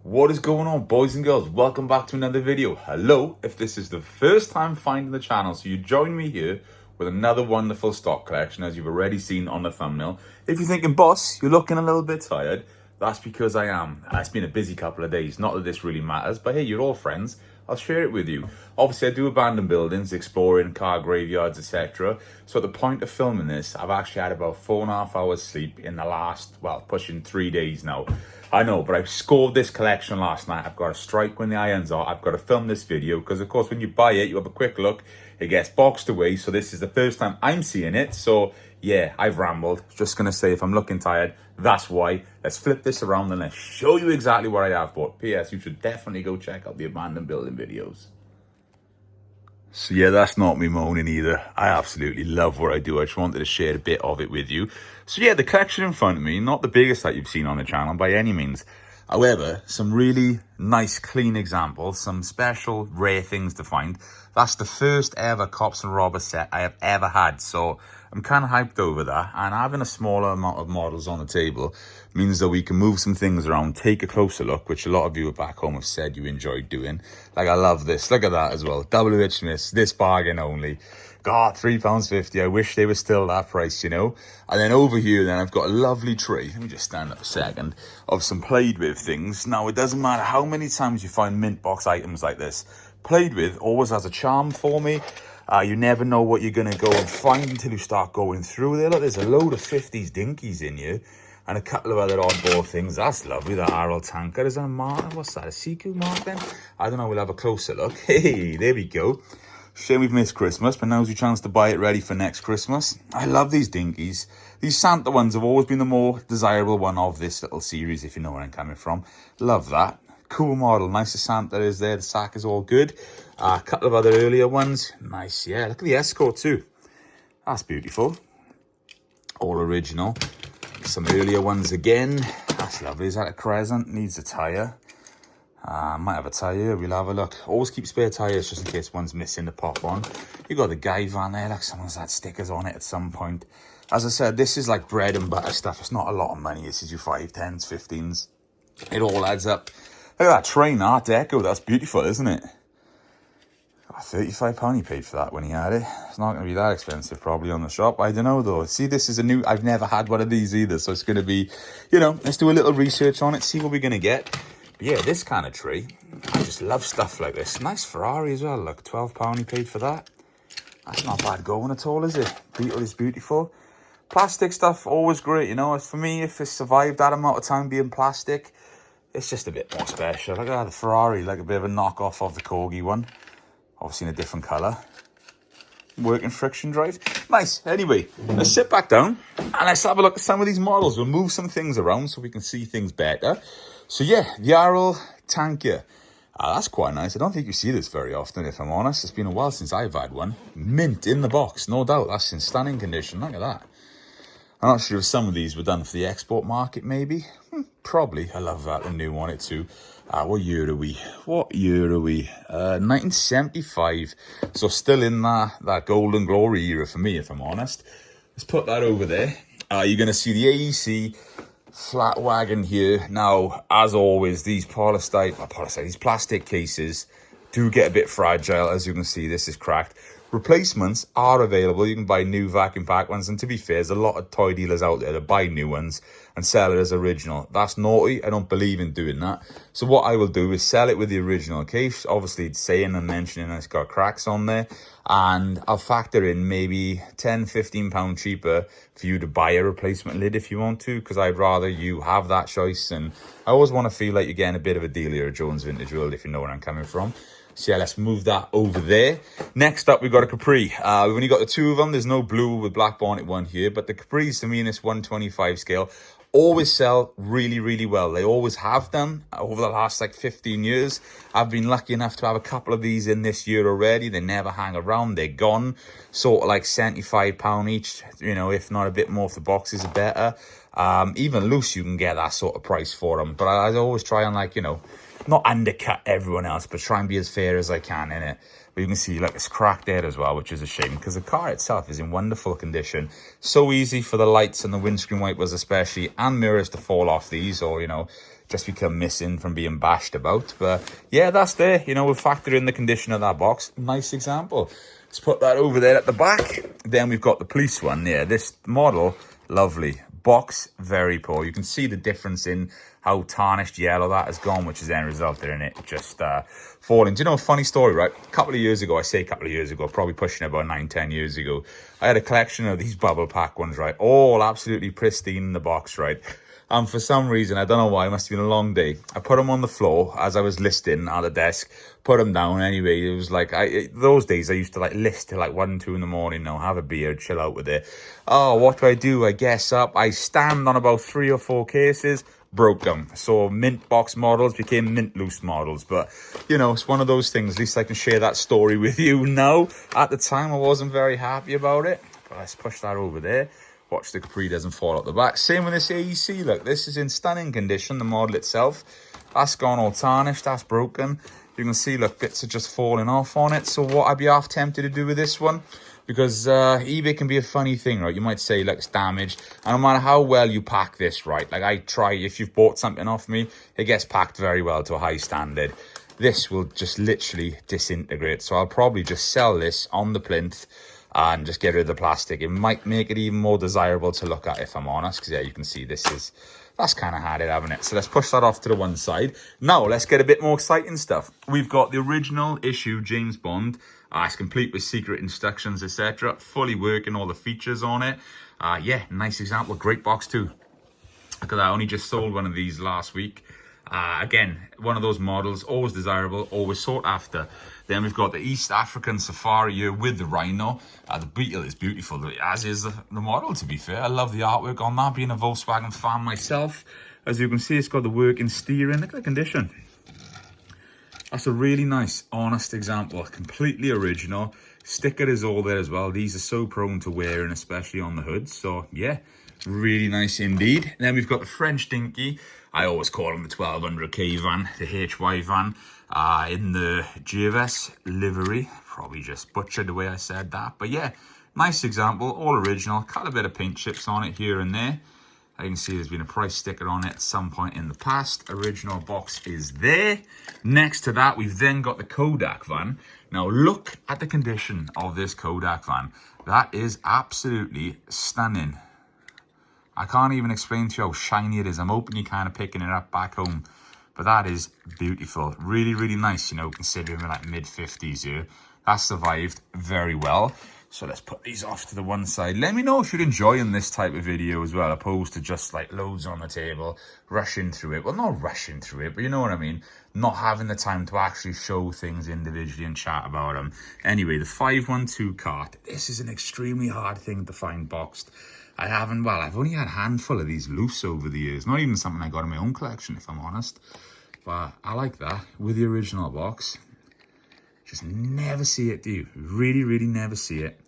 What is going on, boys and girls? Welcome back to another video. Hello, if this is the first time finding the channel, so you join me here with another wonderful stock collection, as you've already seen on the thumbnail. If you're thinking, boss, you're looking a little bit tired, that's because I am. It's been a busy couple of days. Not that this really matters, but hey, you're all friends. I'll share it with you. Obviously, I do abandoned buildings, exploring car graveyards, etc. So at the point of filming this, I've actually had about 4.5 hours sleep in the last, well, pushing 3 days now. I know, but I scored this collection last night. I've got to strike when the irons are. I've got to film this video because, of course, when you buy it, you have a quick look. It gets boxed away. So this is the first time I'm seeing it. So, yeah, I've rambled. Just going to say, if I'm looking tired, that's why. Let's flip this around and let's show you exactly what I have bought. P.S. You should definitely go check out the abandoned building videos. So yeah, that's not me moaning either. I absolutely love what I do. I just wanted to share a bit of it with you. So yeah, the collection in front of me, not the biggest that you've seen on the channel by any means. However, some really nice, clean examples, some special, rare things to find. That's the first ever Cops and Robbers set I have ever had. So I'm kind of hyped over that. And having a smaller amount of models on the table means that we can move some things around, take a closer look, which a lot of you back home have said you enjoyed doing. Like, I love this. Look at that as well. WH Smiths, this bargain only. God, £3.50. I wish they were still that price, you know. And then over here, then I've got a lovely tray. Let me just stand up a second. Of some played with things. Now, it doesn't matter how many times you find mint box items like this. Played with always has a charm for me. You never know what you're going to go and find until you start going through there. Look, there's a load of 50s dinkies in here. And a couple of other oddball things. That's lovely. That Arrow tanker. Is that a mark? What's that? A Siku mark then? I don't know. We'll have a closer look. Hey, there we go. Shame we've missed Christmas, but now's your chance to buy it ready for next Christmas. I love these dinkies. These Santa ones have always been the more desirable one of this little series, if you know where I'm coming from. Love that. Cool model. Nice as Santa is there. The sack is all good. A couple of other earlier ones. Nice, yeah. Look at the Escort too. That's beautiful. All original. Some earlier ones again. That's lovely. Is that a Crescent? Needs a tyre. Might have a tyre. We'll have a look. Always keep spare tyres just in case one's missing to pop on. You got the Guy van there. Like, someone's had stickers on it at some point. As I said, this is like bread and butter stuff. It's not a lot of money. This is your 5, 10s, 15s. It all adds up. Look at that train, Art Deco. That's beautiful, isn't it? £35 he paid for that when he had it. It's not going to be that expensive probably on the shop. I don't know though. See, this is a new, I've never had one of these either. So it's going to be, you know, let's do a little research on it, see what we're going to get. But yeah, this kind of tree, I just love stuff like this. Nice Ferrari as well. Look, £12 he paid for that. That's not bad going at all, is it? Beetle is beautiful. Plastic stuff, always great, you know. As for me, if it's survived that amount of time being plastic, it's just a bit more special. Look at that, the Ferrari, like a bit of a knockoff of the Corgi one. Obviously in a different colour. Working friction drive. Nice. Anyway, let's sit back down and let's have a look at some of these models. We'll move some things around so we can see things better. So yeah, the Arrow tanker. That's quite nice. I don't think you see this very often, if I'm honest. It's been a while since I've had one. Mint in the box, no doubt. That's in stunning condition. Look at that. I'm not sure if some of these were done for the export market, maybe. Probably. I love that, the new one, it too. What year are we? 1975. So still in that golden glory era for me, if I'm honest. Let's put that over there. You're going to see the AEC flat wagon here. Now, as always, these these plastic cases do get a bit fragile. As you can see, this is cracked. Replacements are available. You can buy new vacuum pack ones. And to be fair, there's a lot of toy dealers out there that buy new ones and sell it as original. That's naughty. I don't believe in doing that. So what I will do is sell it with the original case. Obviously, it's saying and mentioning it's got cracks on there. And I'll factor in maybe £10, £15 cheaper for you to buy a replacement lid if you want to. Because I'd rather you have that choice. And I always want to feel like you're getting a bit of a deal here at Jones Vintage World, if you know where I'm coming from. So yeah, let's move that over there. Next up, we've got a Capri. We've only got the two of them. There's no blue with black bonnet one here. But the Capris, to me, in this 125 scale, always sell really, really well. They always have done over the last like 15 years. I've been lucky enough to have a couple of these in this year already. They never hang around. They're gone. Sort of like £75 each, you know, if not a bit more if the boxes are better. Even loose, you can get that sort of price for them. But I always try and, like, you know, not undercut everyone else, but try and be as fair as I can in it. But you can see, like, it's cracked there as well, which is a shame because the car itself is in wonderful condition. So easy for the lights and the windscreen wipers especially and mirrors to fall off these, or, you know, just become missing from being bashed about. But yeah, that's there. You know, we'll factor in the condition of that box. Nice example. Let's put that over there at the back. Then we've got the police one. Yeah, this model, lovely. Box, very poor. You can see the difference in how tarnished yellow that has gone, which has then resulted in it just falling. Do you know a funny story, right? A couple of years ago, I say a couple of years ago, probably pushing about 9-10 years ago, I had a collection of these bubble pack ones, right? All absolutely pristine in the box, right? And for some reason, I don't know why, it must have been a long day, I put them on the floor as I was listing at the desk, put them down. Anyway, it was like, those days I used to like list till like 1, 2 in the morning, now have a beer, chill out with it. Oh, what do? I guess up. I stand on about 3 or 4 cases, broke them. So mint box models became mint loose models. But, you know, it's one of those things. At least I can share that story with you now. At the time, I wasn't very happy about it. But let's push that over there. Watch the Capri doesn't fall out the back. Same with this AEC, look. This is in stunning condition, the model itself. That's gone all tarnished, that's broken. You can see, look, bits are just falling off on it. So what I'd be half tempted to do with this one, because eBay can be a funny thing, right? You might say, look, it's damaged. And no matter how well you pack this, right? Like I try, if you've bought something off me, it gets packed very well to a high standard. This will just literally disintegrate. So I'll probably just sell this on the plinth and just get rid of the plastic. It might make it even more desirable to look at, if I'm honest, because yeah, you can see that's kind of had it, haven't it? So let's push that off to the one side. Now let's get a bit more exciting stuff. We've got the original issue James Bond. It's complete with secret instructions, etc. Fully working, all the features on it. Yeah, nice example. Great box too. Look at that. I only just sold one of these last week. Again, one of those models, always desirable, always sought after. Then we've got the East African Safari here with the Rhino. The Beetle is beautiful, as is the model, to be fair. I love the artwork on that, being a Volkswagen fan myself. As you can see, it's got the working steering. Look at the condition. That's a really nice, honest example. Completely original. Sticker is all there as well. These are so prone to wearing, especially on the hoods. So, yeah, really nice indeed. Then we've got the French Dinky. I always call them the 1200k van, the HY van, in the GVS livery. Probably just butchered the way I said that. But yeah, nice example, all original. Cut a bit of paint chips on it here and there. I can see there's been a price sticker on it at some point in the past. Original box is there. Next to that, we've then got the Kodak van. Now look at the condition of this Kodak van. That is absolutely stunning. I can't even explain to you how shiny it is. I'm hoping you're kind of picking it up back home. But that is beautiful. Really, really nice, you know, considering we're like mid-50s here. That survived very well. So let's put these off to the one side. Let me know if you're enjoying this type of video as well, opposed to just like loads on the table, rushing through it. Well, not rushing through it, but you know what I mean? Not having the time to actually show things individually and chat about them. Anyway, the 512 cart. This is an extremely hard thing to find boxed. I've only had a handful of these loose over the years. Not even something I got in my own collection, if I'm honest. But I like that with the original box. Just never see it, do you? Really, really never see it.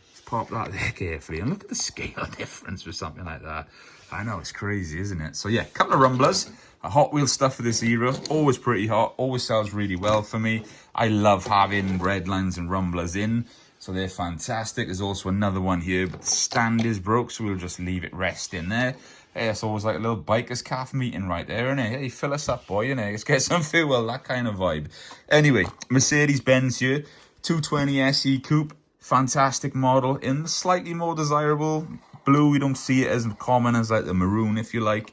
Let's pop that there carefully. And look at the scale difference with something like that. I know, it's crazy, isn't it? So yeah, a couple of rumblers. A Hot Wheels stuff for this era. Always pretty hot. Always sells really well for me. I love having red lines and rumblers in. So they're fantastic. There's also another one here, but the stand is broke, so we'll just leave it rest in there. Hey, it's always like a little biker's calf meeting right there, isn't it? Hey, fill us up, boy, you know, let's get some fuel, that kind of vibe. Anyway, Mercedes-Benz here, 220 SE Coupe, fantastic model in the slightly more desirable blue. You don't see it as common as like the maroon, if you like.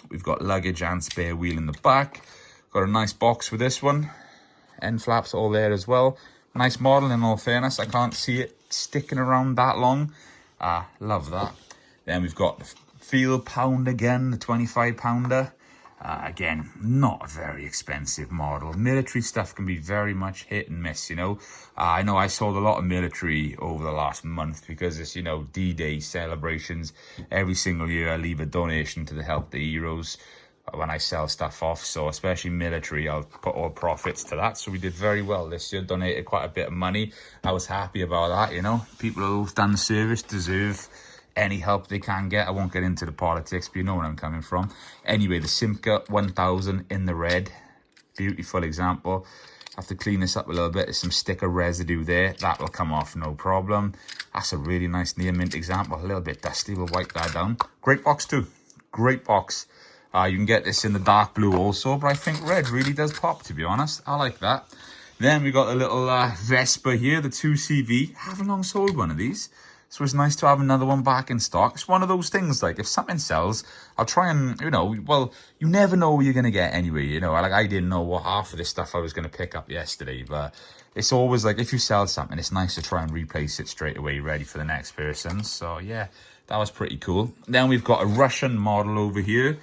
We've got luggage and spare wheel in the back. Got a nice box with this one. End flaps all there as well. Nice model, in all fairness. I can't see it sticking around that long. Love that. Then we've got the Field Pound again, the 25 pounder. Again, not a very expensive model. Military stuff can be very much hit and miss, you know. I know I sold a lot of military over the last month because it's, you know, D-Day celebrations. Every single year I leave a donation to the Help the Heroes when I sell stuff off. So especially military, I'll put all profits to that. So we did very well this year, donated quite a bit of money. I was happy about that, you know. People who've done service deserve any help they can get. I won't get into the politics, but you know where I'm coming from. Anyway, the Simca 1000 in the red. Beautiful example. Have to clean this up a little bit. There's some sticker residue there. That will come off, no problem. That's a really nice near mint example. A little bit dusty. We'll wipe that down. Great box too. Great box. You can get this in the dark blue also, but I think red really does pop, to be honest. I like that. Then we got a little Vespa here, the 2CV. I haven't long sold one of these, so it's nice to have another one back in stock. It's one of those things, like, if something sells, I'll try and, you know, well, you never know what you're going to get anyway, you know. Like, I didn't know what half of this stuff I was going to pick up yesterday, but it's always like, if you sell something, it's nice to try and replace it straight away, ready for the next person. So, yeah, that was pretty cool. Then we've got a Russian model over here.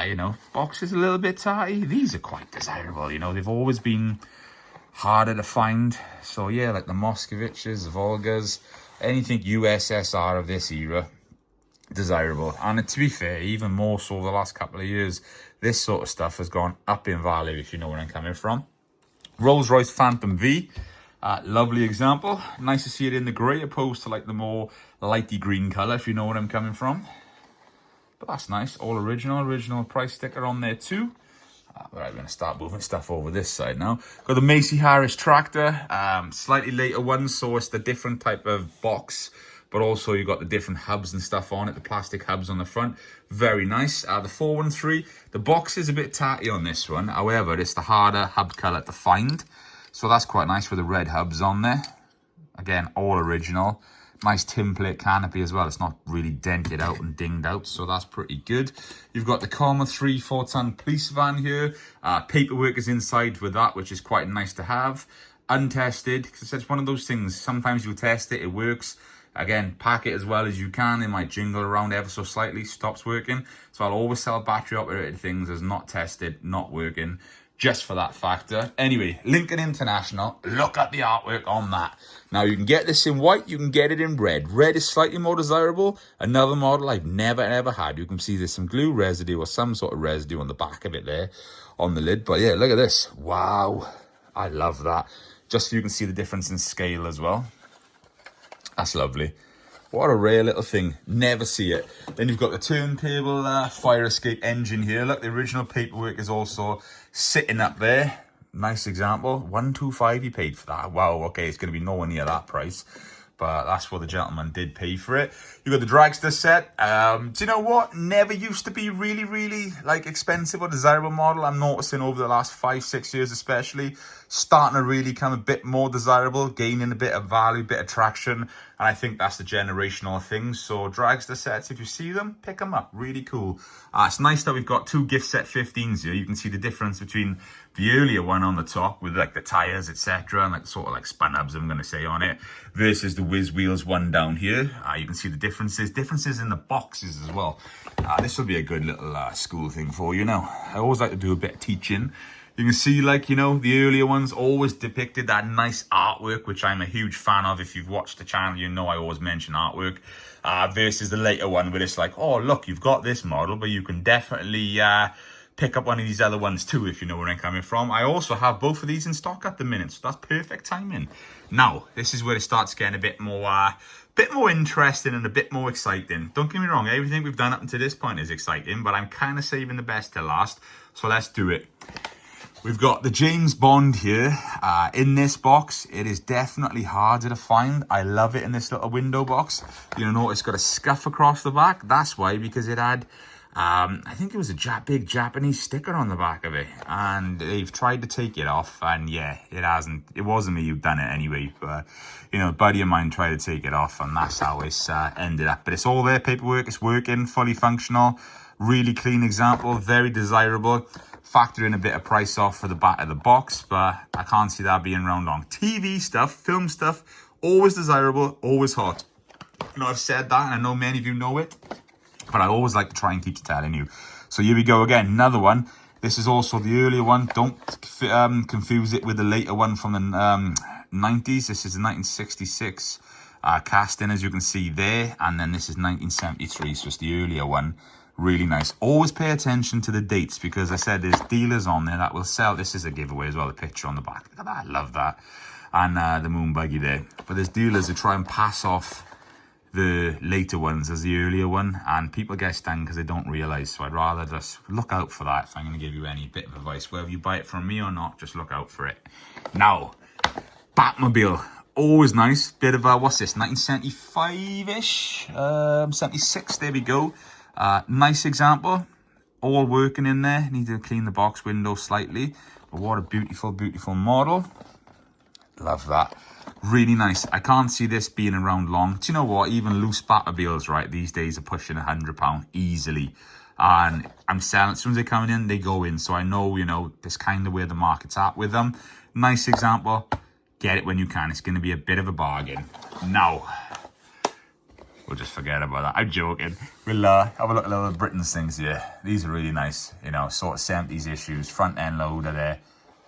You know, box is a little bit tighty. These are quite desirable, you know. They've always been harder to find. So yeah, like the Moscoviches, Volgas, anything USSR of this era, desirable. And to be fair, even more so the last couple of years, this sort of stuff has gone up in value, if you know where I'm coming from. Rolls-Royce Phantom V, lovely example. Nice to see it in the grey opposed to like the more lighty green colour, if you know where I'm coming from. But that's nice, all original price sticker on there too. Right, we're going to start moving stuff over this side now. Got the Macy Harris tractor, slightly later one, so it's the different type of box, but also you got the different hubs and stuff on it, the plastic hubs on the front. Very nice. The 413, the box is a bit tatty on this one, however, it's the harder hub colour to find, so that's quite nice with the red hubs on there. Again, all original. Nice tinplate canopy as well. It's not really dented out and dinged out, so that's pretty good. You've got the Comma 3 4-ton police van here. Paperwork is inside with that, which is quite nice to have. Untested, because it's one of those things. Sometimes you test it, it works. Again, pack it as well as you can. It might jingle around ever so slightly, stops working. So I'll always sell battery operated things as not tested, not working, just for that factor. Anyway, Lincoln International, look at the artwork on that. Now, you can get this in white, you can get it in red. Red is slightly more desirable. Another model I've never, ever had. You can see there's some glue residue or some sort of residue on the back of it there, on the lid. But yeah, look at this. Wow, I love that. Just so you can see the difference in scale as well. That's lovely. What a rare little thing. Never see it. Then you've got the turntable fire escape engine here. Look, the original paperwork is also sitting up there. Nice example. 125 you paid for that. Wow, okay, it's going to be nowhere near that price. But that's what the gentleman did pay for it. You got the dragster set. Do you know what? Never used to be really like expensive or desirable model. I'm noticing over the last 5-6 years especially, starting to really come a bit more desirable, gaining a bit of value, bit of traction. And I think that's the generational thing. So dragster sets, if you see them, pick them up. Really cool. It's nice that we've got two gift set 15s here. You can see the difference between the earlier one on the top with like the tires, etc., and like sort of like spun hubs, I'm going to say, on it, versus the Whiz Wheels one down here. You can see the differences in the boxes as well. This will be a good little school thing for you now. I always like to do a bit of teaching. You can see, like, you know, the earlier ones always depicted that nice artwork, which I'm a huge fan of. If you've watched the channel, you know I always mention artwork. Versus the later one where it's like, oh, look, you've got this model, but you can definitely pick up one of these other ones too, if you know where I'm coming from. I also have both of these in stock at the minute, so that's perfect timing. Now, this is where it starts getting a bit more interesting and a bit more exciting. Don't get me wrong, everything we've done up until this point is exciting, but I'm kind of saving the best till last, so let's do it. We've got the James Bond here in this box. It is definitely harder to find. I love it in this little window box. You'll notice it's got a scuff across the back. That's why, because it had I think it was a big Japanese sticker on the back of it, and they've tried to take it off, and yeah, it wasn't me who'd done it anyway, but you know, a buddy of mine tried to take it off, and that's how it's ended up. But it's all there, paperwork, it's working, fully functional, really clean example, very desirable. Factor in a bit of price off for the back of the box, but I can't see that being around long. TV stuff, film stuff, always desirable, always hot. You know, I've said that, and I know many of you know it, but I always like to try and keep telling you. So here we go again, another one. This is also the earlier one. Don't confuse it with the later one from the 90s. This is the 1966 casting, as you can see there. And then this is 1973, so it's the earlier one. Really nice. Always pay attention to the dates, because I said there's dealers on there that will sell. This is a giveaway as well, the picture on the back. Look at that, I love that. And the moon buggy there. But there's dealers who try and pass off the later ones as the earlier one, and people get stung because they don't realize. So I'd rather just look out for that. If I'm going to give you any bit of advice, whether you buy it from me or not, just look out for it. Now, Batmobile, always nice. Bit of what's this, 1975-ish, 76, there we go. Nice example. all working in there. Need to clean the box window slightly. But what a beautiful, beautiful model. Love that. Really nice. I can't see this being around long. Do you know what? Even loose Batmobiles, right, these days are pushing £100 easily. And I'm selling, as soon as they're coming in, they go in. So I know, you know, that's kind of where the market's at with them. Nice example. Get it when you can. It's going to be a bit of a bargain. Now, we'll just forget about that. I'm joking. We'll have a look at little Britain's things here. These are really nice. You know, sort of 70s issues. Front end loader there.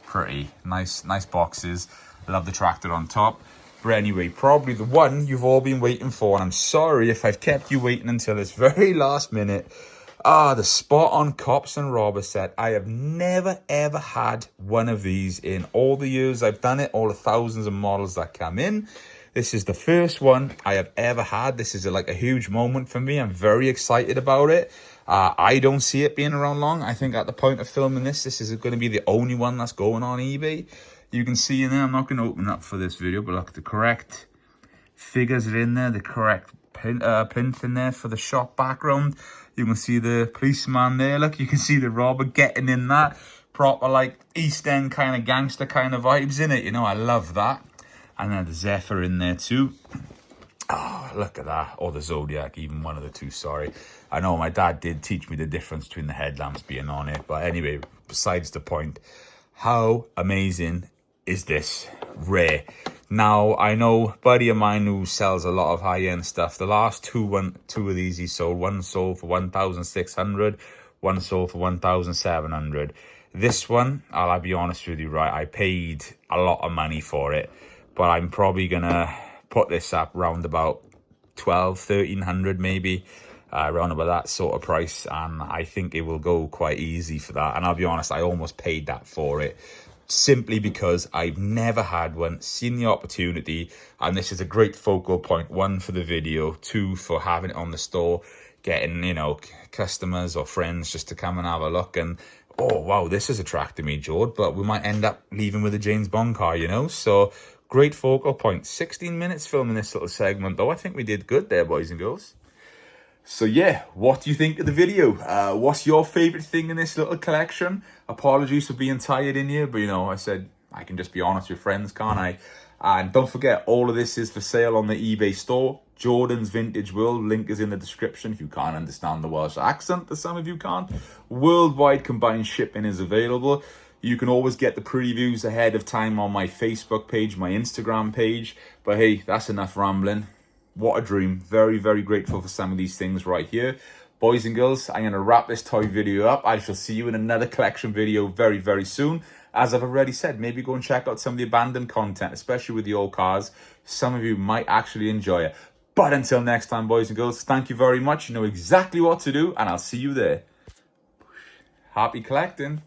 Pretty. Nice boxes. Love the tractor on top. But anyway, probably the one you've all been waiting for. And I'm sorry if I've kept you waiting until this very last minute. The spot on cops and robbers set. I have never ever had one of these in all the years I've done it, all the thousands of models that come in. This is the first one I have ever had. This is like a huge moment for me. I'm very excited about it. I don't see it being around long. I think at the point of filming this is going to be the only one that's going on eBay. You can see in there, I'm not going to open up for this video, but look, the correct figures are in there, the correct plinth in there for the shop background. You can see the policeman there, look, you can see the robber getting in that. Proper like East End kind of gangster kind of vibes in it, you know, I love that. And then the Zephyr in there too. Oh, look at that. Or the Zodiac, even one of the two, sorry. I know my dad did teach me the difference between the headlamps being on it. But anyway, besides the point, how amazing is this? Rare. Now, I know a buddy of mine who sells a lot of high-end stuff. The last two of these he sold. One sold for 1,600. One sold for 1,700. This one, I'll be honest with you, right? I paid a lot of money for it. But I'm probably going to put this up round about 1,300 maybe. Around about that sort of price. And I think it will go quite easy for that. And I'll be honest, I almost paid that for it. Simply because I've never had one, seen the opportunity, and this is a great focal point, one for the video, two for having it on the store, getting, you know, customers or friends just to come and have a look and, oh wow, this has attracted me, George, but we might end up leaving with a James Bond car, you know. So great focal point. 16 minutes filming this little segment though. I think we did good there, boys and girls. So yeah, what do you think of the video? What's your favorite thing in this little collection? Apologies for being tired in here, but you know, I said I can just be honest with friends, can't I? And don't forget, all of this is for sale on the eBay store. Jordan's Vintage World, link is in the description if you can't understand the Welsh accent, that some of you can't. Worldwide combined shipping is available. You can always get the previews ahead of time on my Facebook page, my Instagram page. But hey, that's enough rambling. What a dream. Very, very grateful for some of these things right here. Boys and girls, I'm going to wrap this toy video up. I shall see you in another collection video very, very soon. As I've already said, maybe go and check out some of the abandoned content, especially with the old cars. Some of you might actually enjoy it. But until next time, boys and girls, thank you very much. You know exactly what to do, and I'll see you there. Happy collecting.